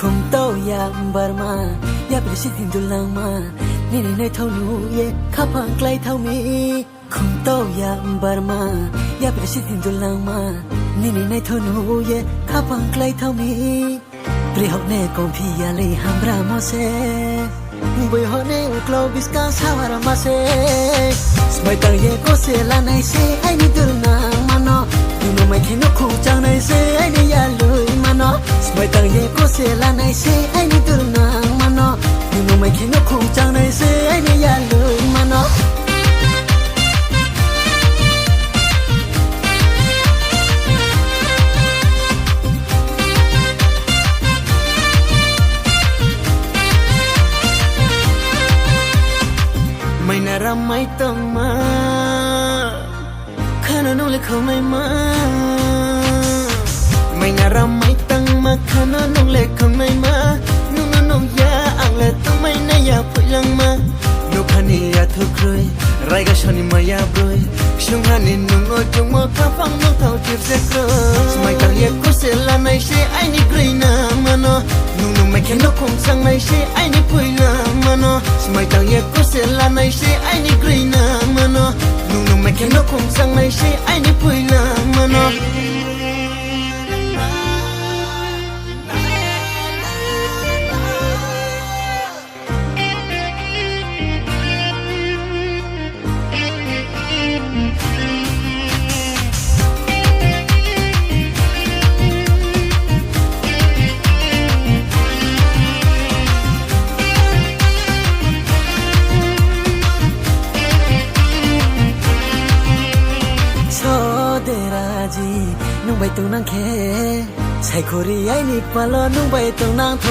คุมโตยามบาร์มาอย่าไปสิทิ้งดุลังมานี่ในเท่านูเย่ข้าพังไกลเท่ามีคุมโตยามบาร์มาอย่าไปสิทิ้งดุลังมานี่ในเท่านูเย่ข้าพังไกลเท่ามีเปรียบแน่กองพี่ยาเลยห้ามรามาเซบุยฮอเน่กลอบิสกันสาวรามาเซสมัยตั้งเย่ก็เซลาในเซไอ้นี่ดุลนางมาโนยูโนไม่คิดนกคงจังในเซไอ้นี่ยาเลยมาโนสมัยตั้งเย่ก็เซลาในเซไอ้นี่ดุลนางมาโนยูโนไม่คิดนกคงจังในเซไอ้นี่ยาเลยมาโนไม่น่ารักไม่ต้องมาขนาดนู้นเลยเขาไม่มาไม่น่ารักไม่ต้องมาขนาดนู้นเลยเขาไม่มานุ่งยาอ่างเลยต้องไม่น่าอยากพูดลังมานุพันนี่อยากทุกครุยไรก็ชนี่มาอยากรุยช่วงนี้นุ่งโอจงมาข้าฟังนุ่งเท่าจีบเสกครุยสมัยตั้งเย่ก็เสียละไม่ใช่ไอ้นี่กรีน่ามาโนนุ่งไม่แค่นกคงสั่งไม่ใช่ไอ้นี่พูดละมาโนสมัยตั้งเย่ก็เสียละไม่ใช่ไอ้นี่กรีน่ามาโนนุ่งไม่แค่นกคงสั่งไม่ใช่ไอ้นี่พูดละมาโนนุ่งใบตรงนั่งแค่ใส่โครีไอ้นี่กว่าล้อนุ่งใบตรงนั่งโถ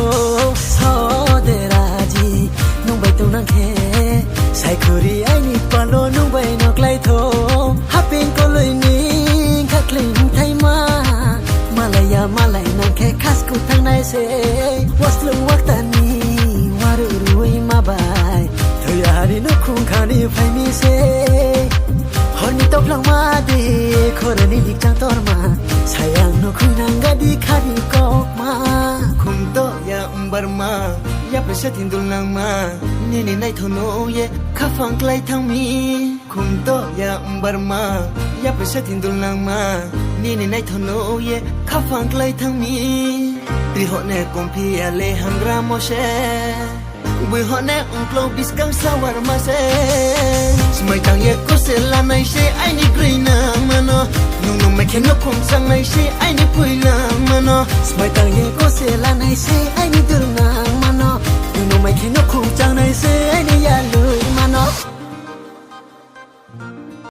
ซอเดราจีนุ่งใบตรงนั่งแค่ใส่โครีไอ้นี่กว่าล้อนุ่งใบนอกไกลโถฮับเป็นก็เลยนี่ข้าคลิ้งไทยมาลายามาลายนั่งแค่คัสกูทางในเซวัสลุวักตานีวารุรุยมาบายเธออย่าดีนุคุงขานีไฟมีเซฮอนี่ตกลงมาดีคนนี้ดิจังตอร์มาsayang no kunanga di khadi kok ma khum to ya umbar ma ya presa thindul nang ma ni ni nai thono ye kha phang klai thang mi khum to ya umbar ma ya presa thindul nang ma ni ni nai thono ye kha phang klai thang mi tri ho ne kom phi ya le hamra mo she buổi họ nè klo bis kang sawar ma se smai tang ye ko se la nai she ai ni green ma no nung nung mai khen no khom sang nai she ai ni pui la ma no smai tang ye ko se la nai she